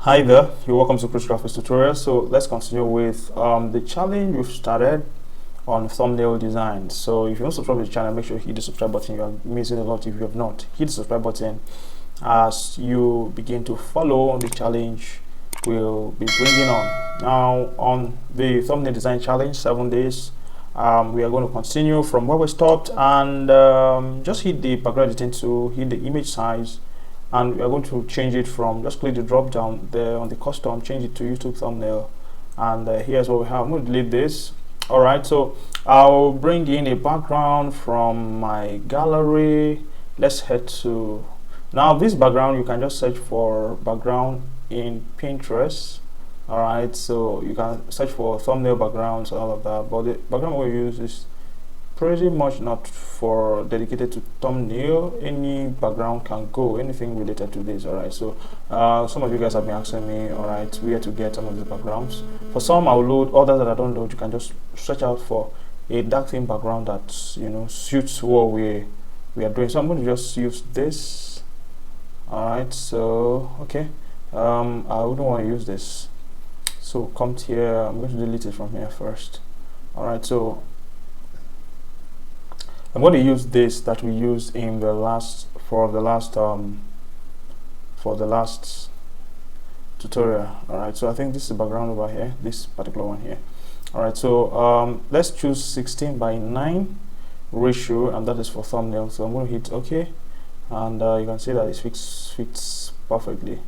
Hi there, you're welcome to Graphix Tutorials. So let's continue with the challenge we've started on thumbnail design. So if you don't subscribe to the channel, make sure you hit the subscribe button. You are missing a lot if you have not. Hit the subscribe button as you begin to follow on the challenge we'll be bringing on. Now on the thumbnail design challenge, 7 days, we are going to continue from where we stopped and just hit the background editing tool, hit the image size, and we are going to change it from, just click the drop down there on the custom, change it to YouTube thumbnail, and here's what we have. I'm going to delete this. All right, so I'll bring in a background from my gallery. Let's head to, now this background, you can just search for background in Pinterest. All right, so you can search for thumbnail backgrounds and all of that, but the background we use is pretty much not for dedicated to thumbnail. Any background can go, anything related to this. All right, so some of you guys have been asking me, all right, where to get some of the backgrounds. For some I'll load, others that I don't load, you can just search out for a dark theme background that suits what we are doing. So I'm going to just use this. All right, so okay, I wouldn't want to use this, so come here. I'm going to delete it from here first. All right, so I'm going to use this that we used in the last tutorial. All right, so I think this is the background over here, this particular one here. All right, so let's choose 16:9 ratio, and that is for thumbnail. So I'm going to hit OK, and you can see that it fits perfectly.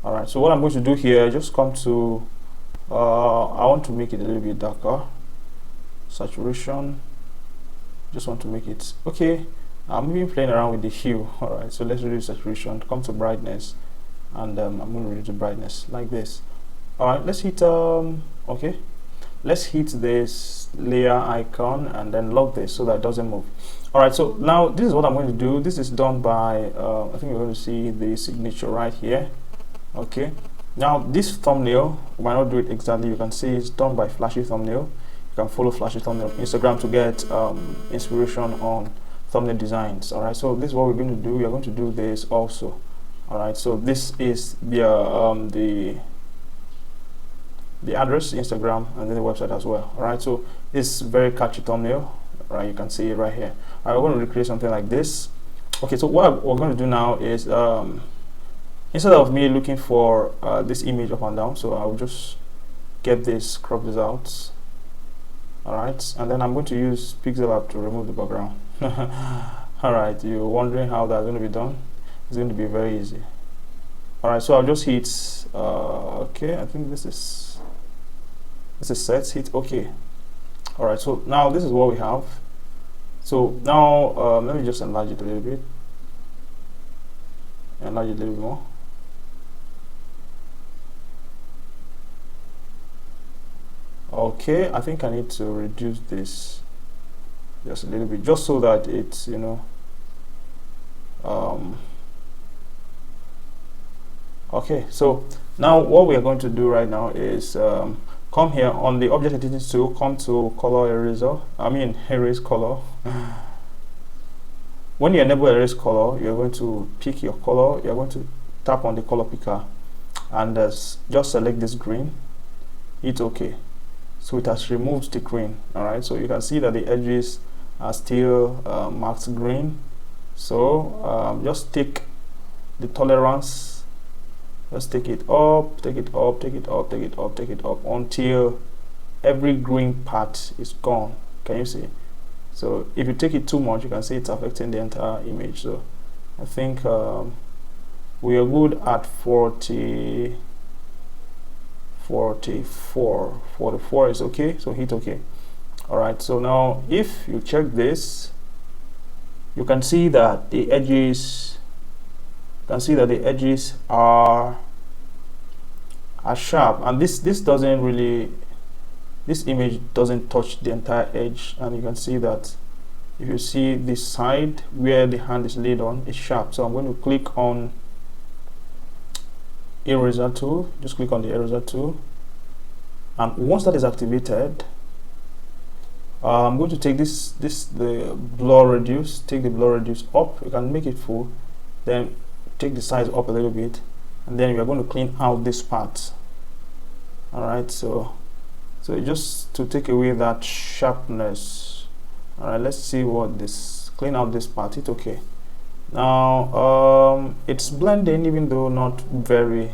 All right, so what I'm going to do here, just come to I want to make it a little bit darker, saturation. Just want to make it okay. I'm even playing around with the hue. All right, so let's reduce saturation, come to brightness, and I'm going to reduce the brightness like this. All right, let's hit okay, let's hit this layer icon and then lock this so that it doesn't move. All right, so now this is what I'm going to do. This is done by I think you're going to see the signature right here. Okay, now this thumbnail, we might not do it exactly. You can see it's done by Flashy Thumbnail. You can follow Flashy Thumbnail on Instagram to get inspiration on thumbnail designs. All right, so this is what we're going to do. We are going to do this also. All right, so this is the address, Instagram, and then the website as well. All right, so this very catchy thumbnail. All right, you can see it right here. I want to recreate something like this. Okay, so what we're going to do now is instead of me looking for this image up and down, so I'll just get this, crop this out. All right, and then I'm going to use Pixellab to remove the background. All right, you're wondering how that's going to be done. It's going to be very easy. All right, so I'll just hit okay, I think this is set, hit okay. All right, so now this is what we have. So now let me just enlarge it a little bit, enlarge it a little bit more. Okay, I think I need to reduce this just a little bit, just so that it's okay, so now what we are going to do right now is come here on the object editing tool, come to color eraser, erase color. When you enable erase color, you're going to pick your color. You're going to tap on the color picker and just select this green, hit OK. So it has removed the green. All right, so you can see that the edges are still marked green. So just take the tolerance, just take it up, take it up, take it up, take it up, take it up until every green part is gone. Can you see? So if you take it too much, you can see it's affecting the entire image. So I think we are good at 44 is okay, so hit OK. All right, so now if you check this, you can see that the edges are sharp, and this doesn't really, this image doesn't touch the entire edge, and you can see that if you see this side where the hand is laid on, it's sharp. So I'm going to click on eraser tool, just click on the eraser tool, and once that is activated, I'm going to take the blur reduce, take the blur reduce up. You can make it full, then take the size up a little bit, and then we are going to clean out this part. All right, so just to take away that sharpness. All right, let's see what this, clean out this part. It's okay. Now it's blending, even though not very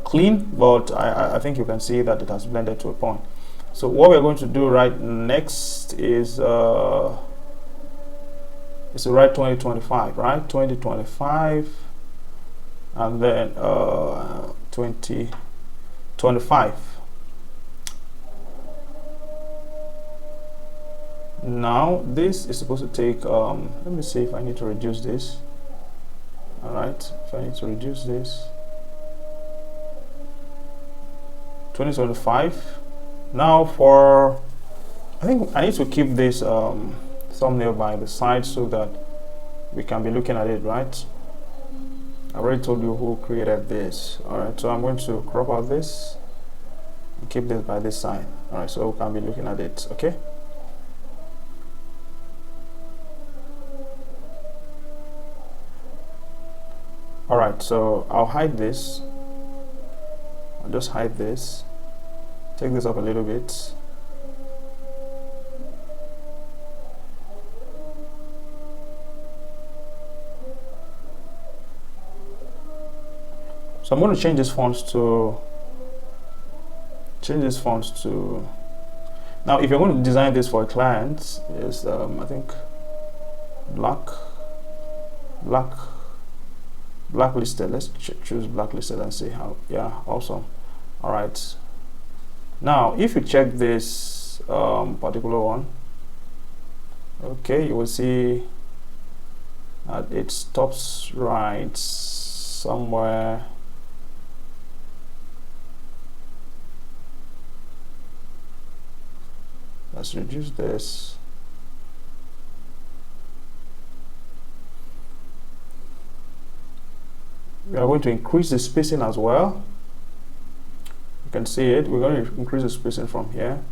clean, but I think you can see that it has blended to a point. So what we're going to do right next is to write 2025, right? 2025, and then 2025. Now this is supposed to take let me see if I need to reduce this. All right, if I need to reduce this, 2025. Now for, I think I need to keep this thumbnail by the side so that we can be looking at it, right? I already told you who created this. All right, so I'm going to crop out this and keep this by this side. All right, so we can be looking at it. Okay. All right, so I'll hide this. I'll just hide this. Take this up a little bit. So I'm going to change this font to now if you're going to design this for a client, is I think blacklisted. Let's choose blacklisted and see how. Yeah, awesome. All right, now if you check this particular one, okay, you will see that it stops right somewhere. Let's reduce this. We are going to increase the spacing as well. You can see it. We're going to increase the spacing from here.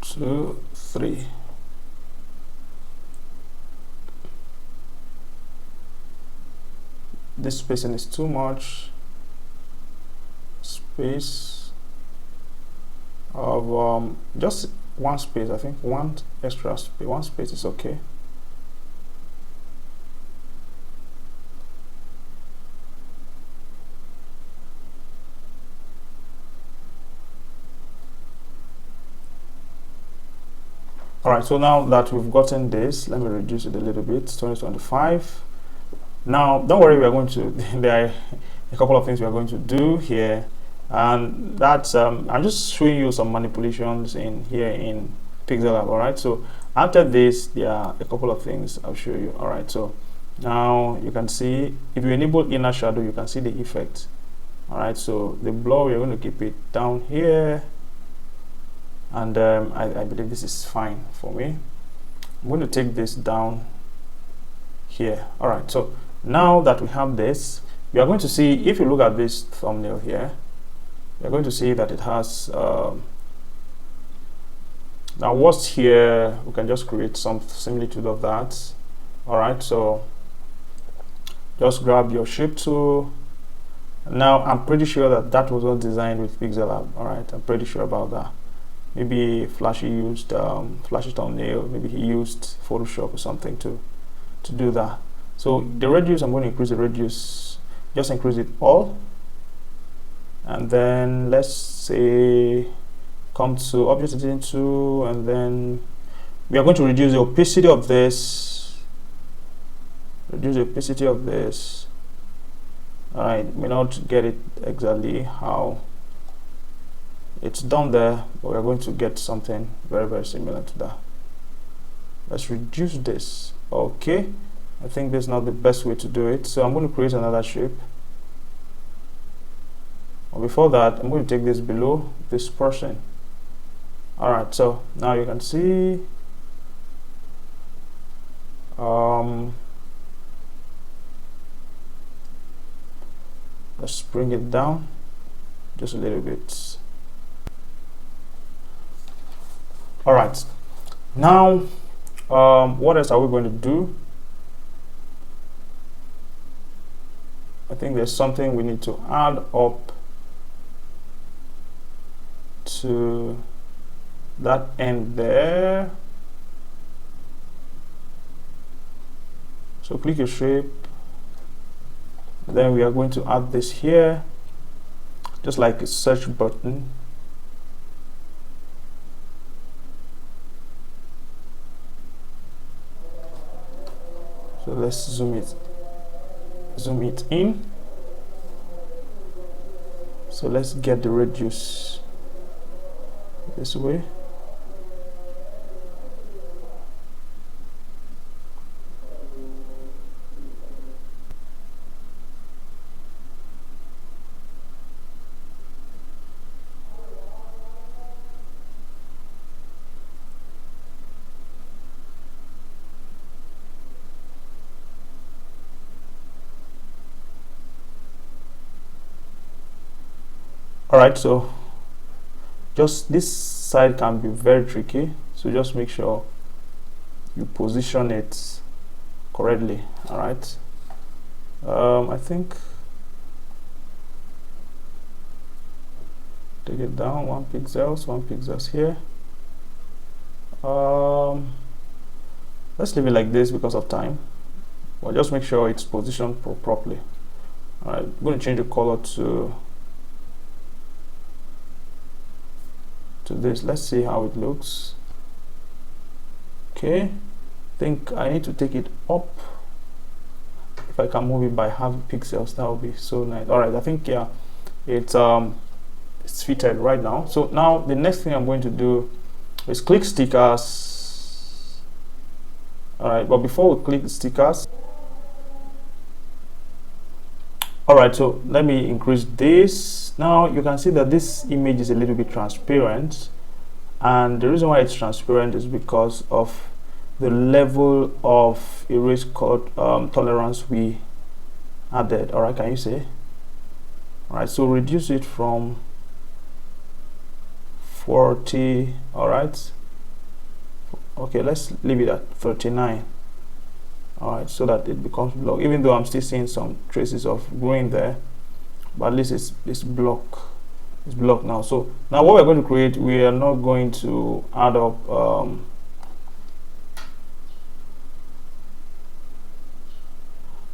Two, three. This spacing is too much. Space of just one space. I think one extra space. One space is okay. All right, so now that we've gotten this, let me reduce it a little bit. 2025. Now, don't worry, we are going to, there are a couple of things we are going to do here, and that's, I'm just showing you some manipulations in here in Pixellab. All right, so after this, there are a couple of things I'll show you. All right, so now you can see, if you enable inner shadow, you can see the effect. All right, so the blur, we're going to keep it down here. And I believe this is fine for me. I'm going to take this down here. All right, so now that we have this, we are going to see, if you look at this thumbnail here, you're going to see that it has now what's here, we can just create some similitude of that. All right, so just grab your shape tool. Now I'm pretty sure that that was all designed with Pixellab. All right, I'm pretty sure about that. Maybe Flashy used Flashy thumbnail, maybe he used Photoshop or something to do that. So the radius, I'm going to increase the radius, just increase it all, and then let's say come to Object Editing tool, and then we are going to reduce the opacity of this. Reduce the opacity of this. All right, may not get it exactly how it's done there, but we're going to get something very, very similar to that. Let's reduce this. Okay, I think this is not the best way to do it, so I'm going to create another shape. But before that, I'm going to take this below this person. All right, so now you can see let's bring it down just a little bit. All right, now what else are we going to do? think there's something we need to add up to that end there. So click your shape, then we are going to add this here, just like a search button. So let's zoom it in. So let's get the radius this way. Alright, so just this side can be very tricky, so just make sure you position it correctly. Alright, I think take it down 1 pixels here. Let's leave it like this because of time, but just make sure it's positioned properly. Alright, I'm going to change the color to this. Let's see how it looks. Okay, I think I need to take it up. If I can move it by half pixels, that would be so nice. All right, I think yeah, it's fitted right now. So now the next thing I'm going to do is click stickers. All right, but before we click stickers, all right, so let me increase this. Now you can see that this image is a little bit transparent, and the reason why it's transparent is because of the level of erase code tolerance we added. All right, can you see? All right, so reduce it from 40. All right, okay, let's leave it at 39. All right, so that it becomes block, even though I'm still seeing some traces of green there, but at least it's blocked now. So now what we're going to create, we are not going to add up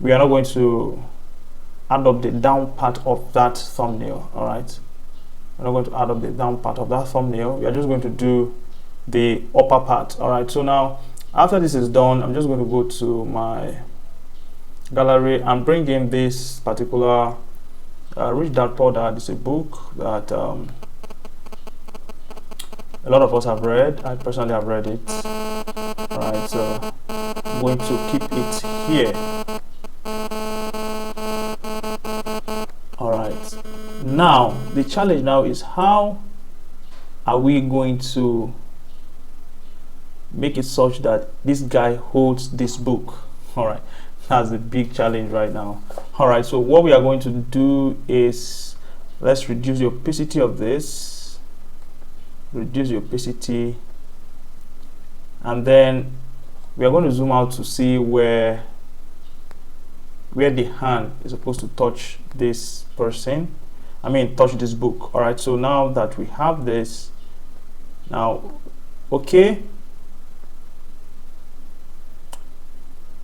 we are not going to add up the down part of that thumbnail. All right, we're not going to add up the down part of that thumbnail. We are just going to do the upper part. All right, so now after this is done, I'm just going to go to my gallery and bring in this particular Rich Dad Poor Dad. It's a book that a lot of us have read. I personally have read it. All right, so I'm going to keep it here. All right, now the challenge now is, how are we going to make it such that this guy holds this book? All right, that's the big challenge right now. All right, so what we are going to do is, let's reduce the opacity of this, reduce the opacity, and then we are going to zoom out to see where the hand is supposed to touch this person, touch this book. All right, so now that we have this, now okay,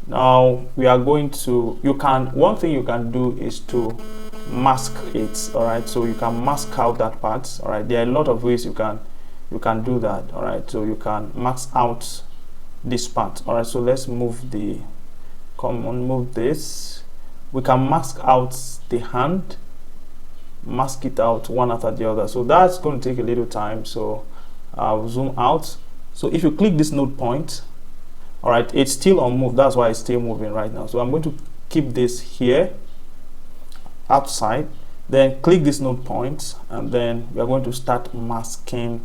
now we are going to, one thing you can do is to mask it. All right, so you can mask out that part. All right, there are a lot of ways you can do that. All right, so you can mask out this part. All right, so let's move this. We can mask out the hand, mask it out one after the other. So that's going to take a little time, so I'll zoom out. So if you click this node point, all right, it's still on move, that's why it's still moving right now. So I'm going to keep this here outside, then click this node point, and then we are going to start masking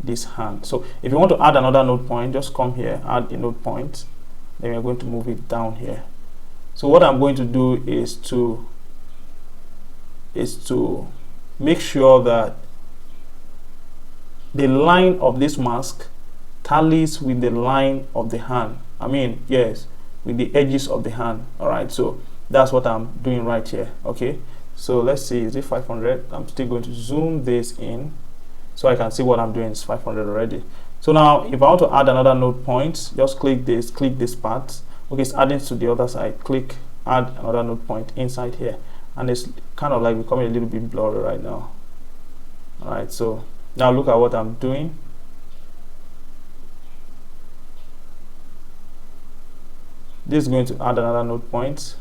this hand. So if you want to add another node point, just come here, add a node point, then we're going to move it down here. So what I'm going to do is to make sure that the line of this mask tallies with the line of the hand. Yes, with the edges of the hand. All right, so That's what I'm doing right here. Okay, so let's see, is it 500? I'm still going to zoom this in so I can see what I'm doing is 500 already. So now if I want to add another node point, just click this part. Okay, it's adding to the other side. Click add another node point inside here, and it's kind of like becoming a little bit blurry right now. All right, so now look at what I'm doing. This is going to add another node point.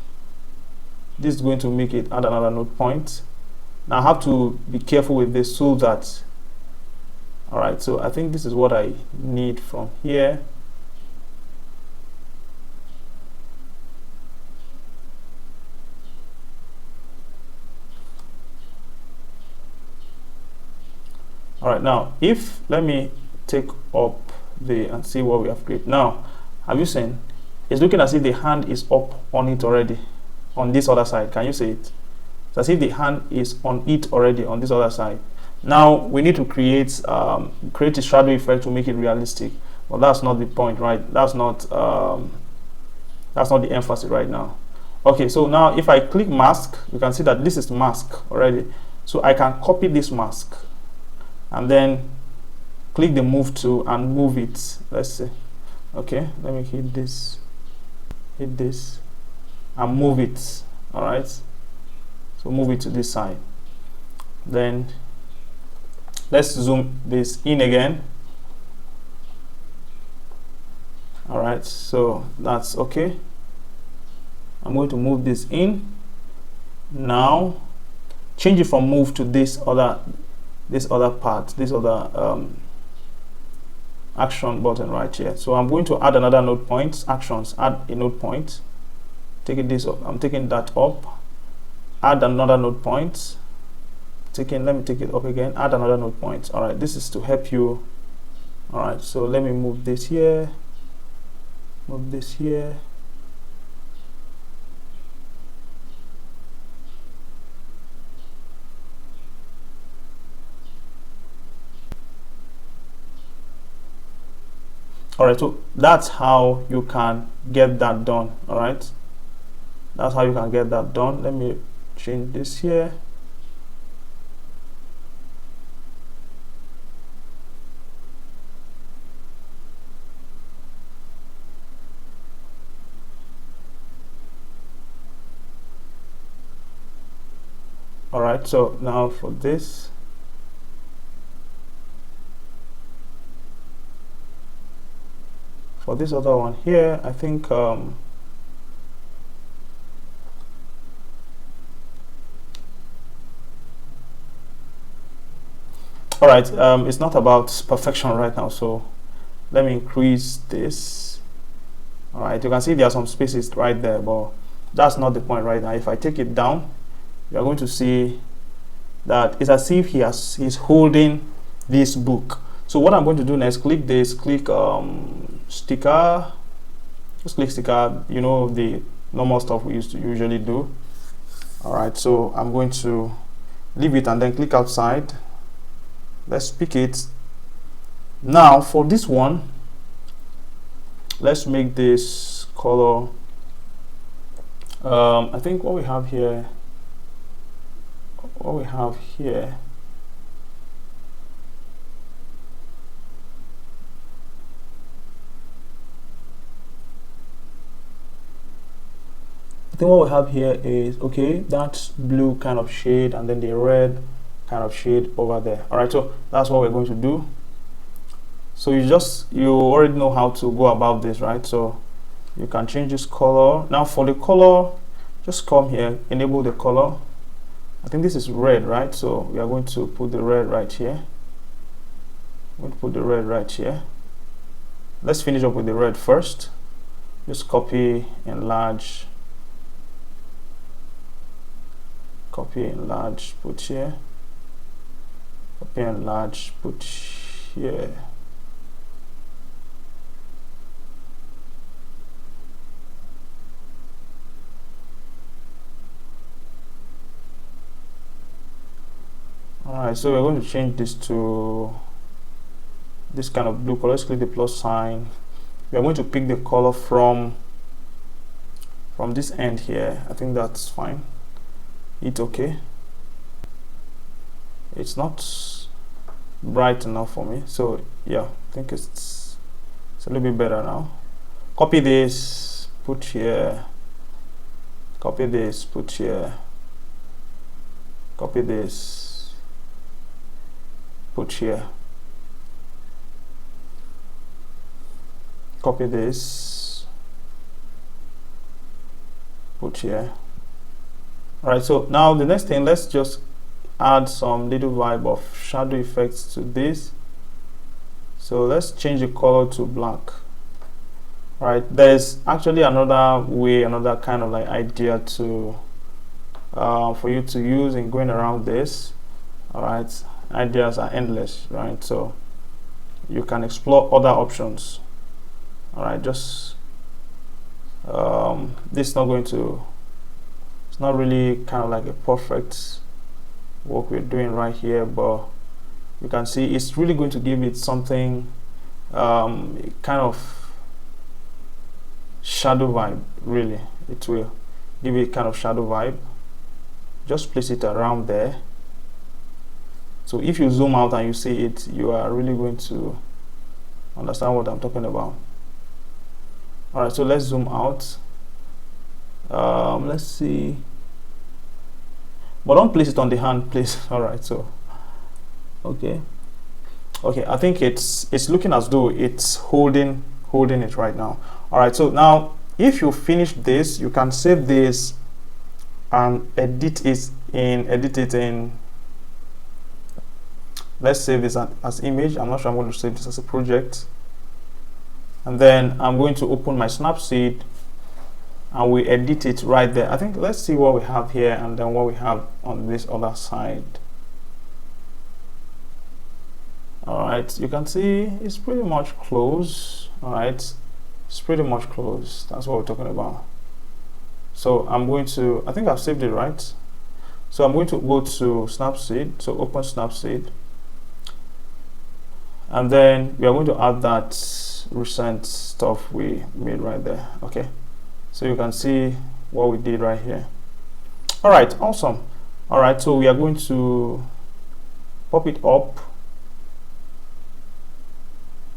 This is going to make it add another node point. Now I have to be careful with this so that, all right, so I think this is what I need from here. All right, now if let me take up and see what we have created. Now, have you seen? It's looking as if the hand is up on it already on this other side. Can you see it? It's as if the hand is on it already on this other side. Now we need to create a shadow effect to make it realistic, but that's not the point, right? That's not the emphasis right now. Okay, so now if I click mask, you can see that this is mask already. So I can copy this mask and then click the move tool and move it. Let's see. Okay, let me hit this and move it. All right, so move it to this side. Then let's zoom this in again. All right, so that's okay. I'm going to move this in. Now change it from move to this other part, this other action button right here. So I'm going to add another node point. Actions, add a node point. Taking this up, I'm taking that up. Add another node point. Let me take it up again. Add another node point. All right, this is to help you. All right, so let me move this here. Move this here. All right, so that's how you can get that done. All right, that's how you can get that done. Let me change this here. All right, so now for this, for this other one here, I think all right, it's not about perfection right now, so let me increase this. All right, you can see there are some spaces right there, but that's not the point right now. If I take it down, you're going to see that it's as if he's holding this book. So what I'm going to do next, click this, click sticker, just click sticker, you know, the normal stuff we usually do. All right, so I'm going to leave it and then click outside. Let's pick it. Now for this one, let's make this color. I think what we have here, is, okay, that's blue kind of shade and then the red kind of shade over there. All right, so that's what we're going to do. So you already know how to go about this, right? So you can change this color. Now for the color, just come here, enable the color. I think this is red, right? So we are going to put the red right here. I'm going to put the red right here. Let's finish up with the red first. Just copy, enlarge, put here, copy, enlarge, put here. Alright, so we're going to change this to this kind of blue color. Let's click the plus sign. We are going to pick the color from from this end here. I think that's fine. Hit OK. It's not bright enough for me, so yeah, I think it's a little bit better now. Copy this, put here, copy this, put here, copy this, put here, copy this, put here. All right, so now the next thing, let's just add some little vibe of shadow effects to this. So let's change the color to black. All right, there's actually another way, another kind of like idea to for you to use in going around this. All right, ideas are endless, right? So you can explore other options. All right, just this is not going to, it's not really kind of like a perfect work we're doing right here, but you can see it's really going to give it something kind of shadow vibe. Really, it will give it kind of shadow vibe. Just place it around there, so if you zoom out and you see it, you are really going to understand what I'm talking about. All right, so let's zoom out. Let's see, but don't place it on the hand, please. All right, so okay, I think it's looking as though it's holding it right now. All right, so now if you finish this, you can save this and edit it in, let's save this as image. I'm not sure I'm going to save this as a project, and then I'm going to open my Snapseed and we edit it right there. I think let's see what we have here and then what we have on this other side. All right, you can see it's pretty much close. All right, it's pretty much close. That's what we're talking about. So I'm going to, I think I've saved it right. So I'm going to go to Snapseed. So open Snapseed, and then we are going to add that recent stuff we made right there. Okay, so you can see what we did right here. All right, awesome. All right, so we are going to pop it up.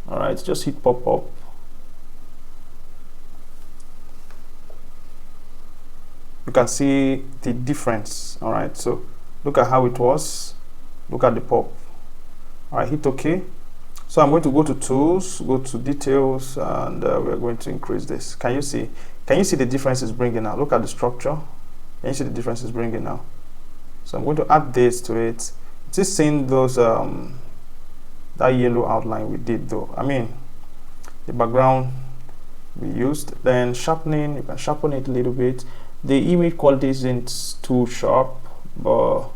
All right, just hit pop up. You can see the difference. All right, so look at how it was, look at the pop. All right, hit OK. So I'm going to go to tools, go to details, and we're going to increase this. Can you see the difference it's bringing now? Look at the structure. Can you see the difference it's bringing now? So I'm going to add this to it. It is seeing those that yellow outline we did, though. I mean, the background we used. Then sharpening, you can sharpen it a little bit. The image quality isn't too sharp, but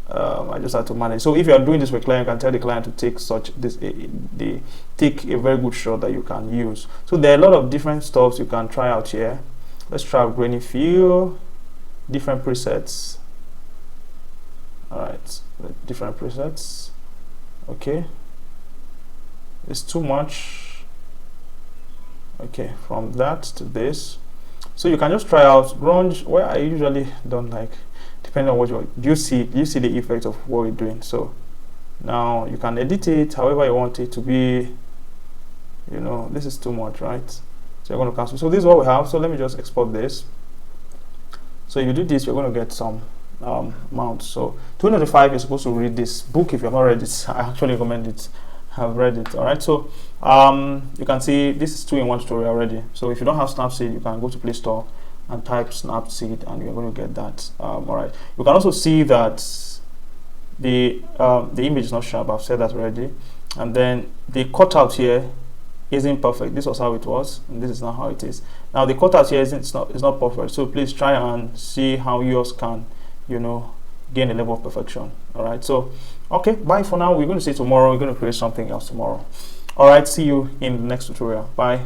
I just had to manage. So if you are doing this with a client, you can tell the client to take take a very good shot that you can use. So there are a lot of different stuffs you can try out here. Let's try grainy feel, different presets. All right, different presets. Okay, it's too much. Okay, from that to this. So you can just try out grunge, where I usually don't like, depending on what you see the effect of what we're doing. So now you can edit it however you want it to be. You know, this is too much, right? So you're going to cancel. So this is what we have. So let me just export this. So if you do this, you're going to get some mounts. So 295, you're supposed to read this book. If you have not read it, I actually recommend it. Have read it. All right, so you can see this is 2-in-1 tutorial already. So if you don't have Snapseed, you can go to Play Store and type Snapseed and you're going to get that. All right, you can also see that the image is not sharp. I've said that already. And then the cutout here isn't perfect. This was how it was, and this is not how it is now. The cutout here it's not perfect, so please try and see how yours can, you know, gain a level of perfection. All right, so okay, bye for now. We're going to see tomorrow. We're going to create something else tomorrow. All right, see you in the next tutorial. Bye.